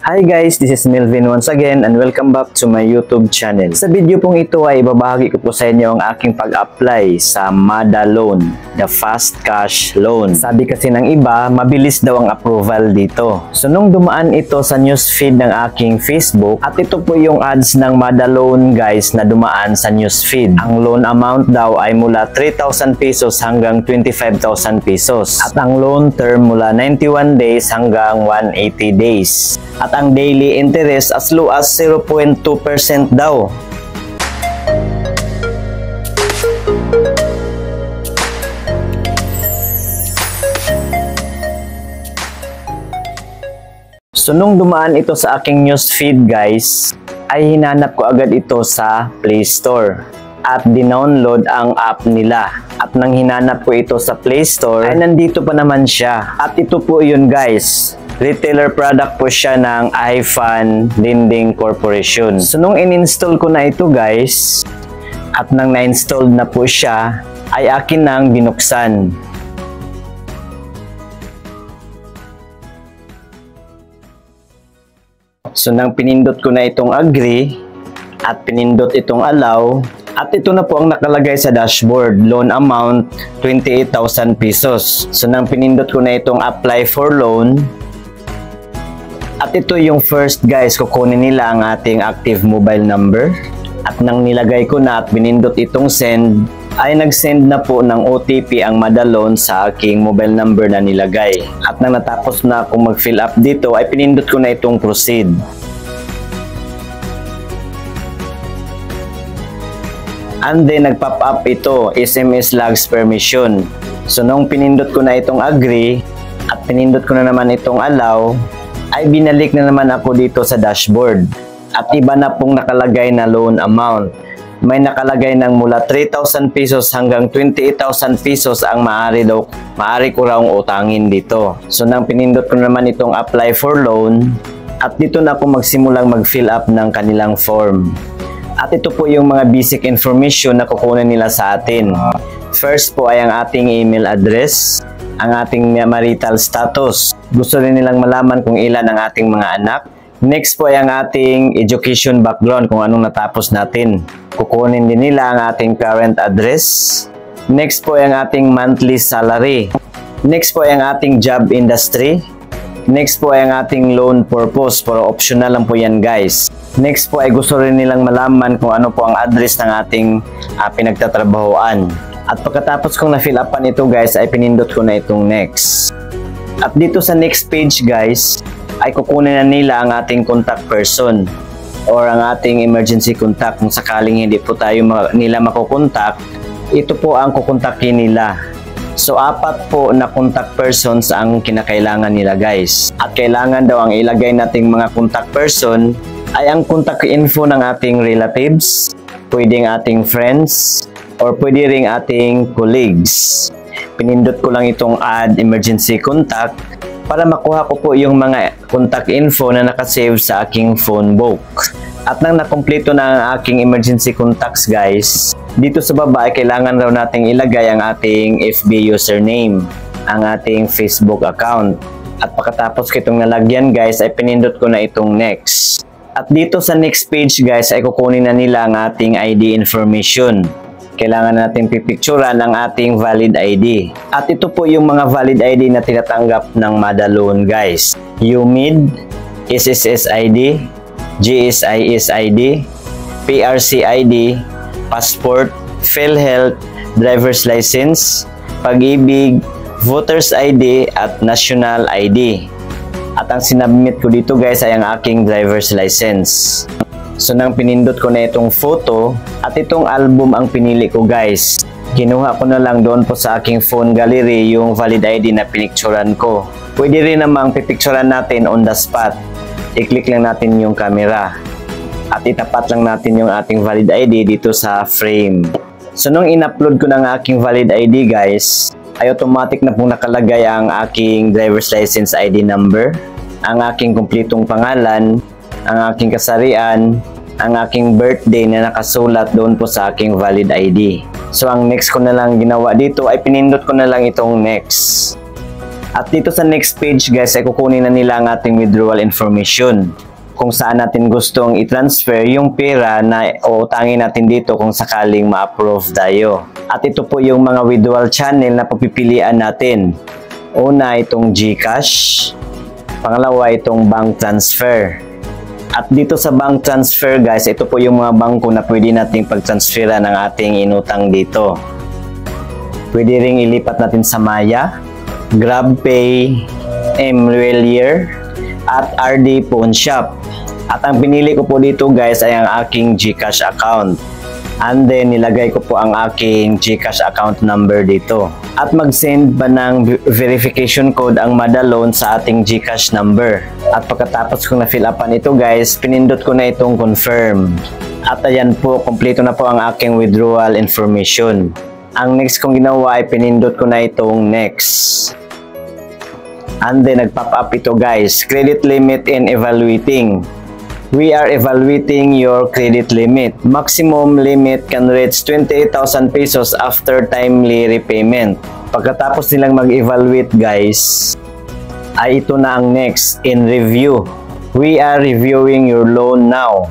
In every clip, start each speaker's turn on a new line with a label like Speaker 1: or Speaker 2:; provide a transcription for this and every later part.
Speaker 1: Hi guys, this is Melvin once again and welcome back to my YouTube channel. Sa video pong ito ay ibabahagi ko po sa inyo ang aking pag-apply sa MADA Loan, the Fast Cash Loan. Sabi kasi ng iba, mabilis daw ang approval dito. So nung dumaan ito sa newsfeed ng aking Facebook, at ito po yung ads ng MADA Loan guys na dumaan sa newsfeed. Ang loan amount daw ay mula 3,000 pesos hanggang 25,000 pesos. At ang loan term mula 91 days hanggang 180 days. At ang daily interest as low as 0.2% daw. So nung dumaan ito sa aking newsfeed guys, ay hinanap ko agad ito sa Play Store at dinownload ang app nila. At nang hinanap ko ito sa Play Store ay nandito pa naman siya. At ito po yun guys. Retailer product po siya ng iFund Lending Corporation. So nung in-install ko na ito guys, at nang na-install na po siya, ay akin nang binuksan. So nang pinindot ko na itong agree, at pinindot itong allow, at ito na po ang nakalagay sa dashboard, loan amount 28,000 pesos. So nang pinindot ko na itong apply for loan, at ito yung first guys, kukunin nila ang ating active mobile number. At nang nilagay ko na at binindot itong send, ay nag-send na po ng OTP ang MADA Loan sa aking mobile number na nilagay. At nang natapos na akong mag-fill up dito, ay pinindot ko na itong proceed. And then nag-pop up ito, SMS logs permission. So nung pinindot ko na itong agree, at pinindot ko na naman itong allow, ay binalik na naman ako dito sa dashboard. At iba na pong nakalagay na loan amount. May nakalagay ng mula 3,000 pesos hanggang 28,000 pesos ang maaari ko raw utangin dito. So nang pinindot ko naman itong apply for loan, at dito na ako magsimulang mag-fill up ng kanilang form. At ito po yung mga basic information na kukunin nila sa atin. First po ay ang ating email address, ang ating marital status. Gusto rin nilang malaman kung ilan ang ating mga anak. Next po ay ang ating education background, kung anong natapos natin. Kukunin din nila ang ating current address. Next po ay ang ating monthly salary. Next po ay ang ating job industry. Next po ay ang ating loan purpose, pero optional lang po yan guys. Next po ay gusto rin nilang malaman kung ano po ang address ng ating pinagtatrabahoan. At pagkatapos kong na-fill upan ito guys, ay pinindot ko na itong next. At dito sa next page guys, ay kukunin na nila ang ating contact person or ang ating emergency contact. Kung sakaling hindi po tayo nila makukontak, ito po ang kukontakin nila. So 4 po na contact persons ang kinakailangan nila guys. At kailangan daw ang ilagay nating mga contact person ay ang contact info ng ating relatives, pwedeng ating friends, or pwede ring ating colleagues. Pinindot ko lang itong add emergency contact para makuha ko po yung mga contact info na nakasave sa aking phone book. At nang nakompleto na ang aking emergency contacts guys, dito sa baba ay kailangan raw nating ilagay ang ating FB username, ang ating Facebook account. At pagkatapos ko itong nalagyan guys, ay pinindot ko na itong next. At dito sa next page guys, ay kukunin na nila ang ating ID information. Kailangan natin pipicturean ang ating valid ID. At ito po yung mga valid ID na tinatanggap ng MADA Loan guys. UMID, SSS ID, GSIS ID, PRC ID, Passport, PhilHealth, Driver's License, Pag-ibig, Voter's ID at National ID. At ang sinabmit ko dito guys ay ang aking driver's license. So nang pinindot ko na itong photo, at itong album ang pinili ko guys. Kinuha ko na lang doon po sa aking phone gallery yung valid ID na pinicturan ko. Pwede rin namang pipicturan natin on the spot. I-click lang natin yung camera. At itapat lang natin yung ating valid ID dito sa frame. So nung in-upload ko ng aking valid ID guys, ay automatic na pong nakalagay ang aking driver's license ID number, ang aking kumpletong pangalan, ang aking kasarian, ang aking birthday na nakasulat doon po sa aking valid ID. So ang next ko na lang ginawa dito ay pinindot ko na lang itong next. At dito sa next page guys ay kukunin na nila ang ating withdrawal information, kung saan natin gustong i-transfer yung pera na uutangin natin dito kung sakaling ma-approve tayo. At ito po yung mga withdrawal channel na pagpipilian natin. Una, itong GCash. Pangalawa, itong bank transfer. At dito sa bank transfer guys, ito po yung mga bangko na pwede nating pag-transferan ng ating inutang dito. Pwede ring ilipat natin sa Maya, GrabPay, Mrelier, at RD Pawn Shop. At ang pinili ko po dito guys ay ang aking GCash account. And then nilagay ko po ang aking GCash account number dito. At mag-send ba ng verification code ang Madaloan sa ating GCash number. At pagkatapos kong na-fill upan ito guys, pinindot ko na itong confirm. At ayan po, kompleto na po ang aking withdrawal information. Ang next kong ginawa ay pinindot ko na itong next. And then nag-pop up ito guys, credit limit and evaluating. We are evaluating your credit limit. Maximum limit can reach 28,000 pesos after timely repayment. Pagkatapos nilang mag-evaluate guys, ay ito na ang next, in review. We are reviewing your loan now.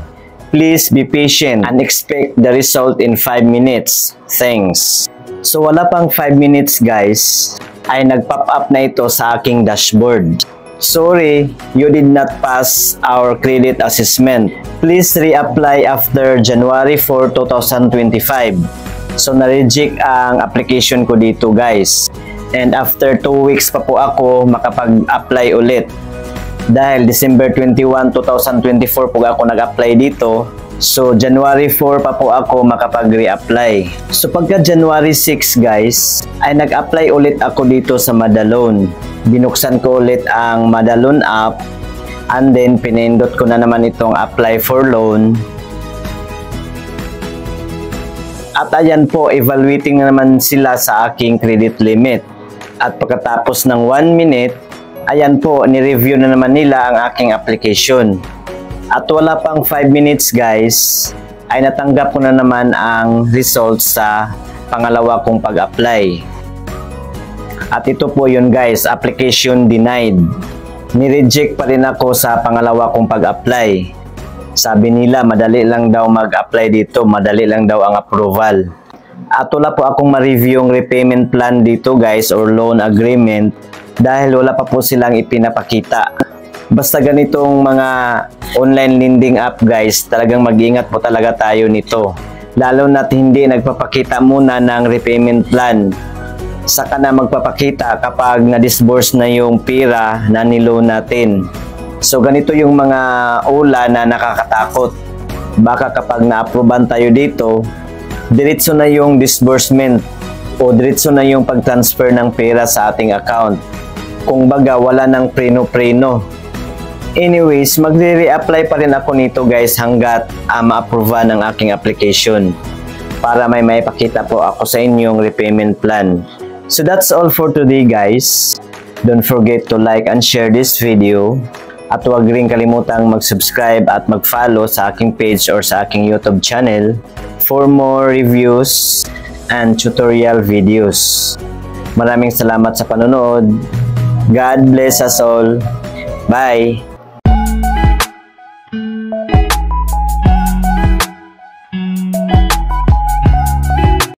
Speaker 1: Please be patient and expect the result in 5 minutes. Thanks. So wala pang 5 minutes guys, ay nag-pop up na ito sa aking dashboard. Sorry, you did not pass our credit assessment. Please reapply after January 4, 2025. So na-reject ang application ko dito guys. And after 2 weeks pa po ako makapag-apply ulit. Dahil December 21, 2024 po ako nag-apply dito. So January 4 pa po ako makapag-reapply. So pagka January 6 guys, ay nag-apply ulit ako dito sa Madaloan. Binuksan ko ulit ang Madaloan app. And then pinindot ko na naman itong apply for loan. At ayan po, evaluating na naman sila sa aking credit limit. At pagkatapos ng 1 minute, ayan po, ni-review na naman nila ang aking application. At wala pang 5 minutes guys, ay natanggap ko na naman ang results sa pangalawa kong pag-apply. At ito po yun guys, application denied. Ni-reject pa rin ako sa pangalawa kong pag-apply. Sabi nila madali lang daw mag-apply dito, madali lang daw ang approval. At wala po akong ma-review yung repayment plan dito guys or loan agreement dahil wala pa po silang ipinapakita. Basta ganitong mga online lending app guys, talagang mag-ingat po talaga tayo nito. Lalo na't hindi nagpapakita muna ng repayment plan. Saka na magpapakita kapag na-disburse na yung pera na niloan natin. So ganito yung mga ula na nakakatakot. Baka kapag na-approvean tayo dito, diretso na yung disbursement o diretso na yung pag-transfer ng pera sa ating account. Kung baga wala ng preno-preno. Anyways, magre-reapply pa rin ako nito guys hanggat ma-approve ng aking application para may maipakita po ako sa inyong repayment plan. So that's all for today guys. Don't forget to like and share this video at huwag rin kalimutang mag-subscribe at mag-follow sa aking page or sa aking YouTube channel for more reviews and tutorial videos. Maraming salamat sa panonood. God bless us all. Bye!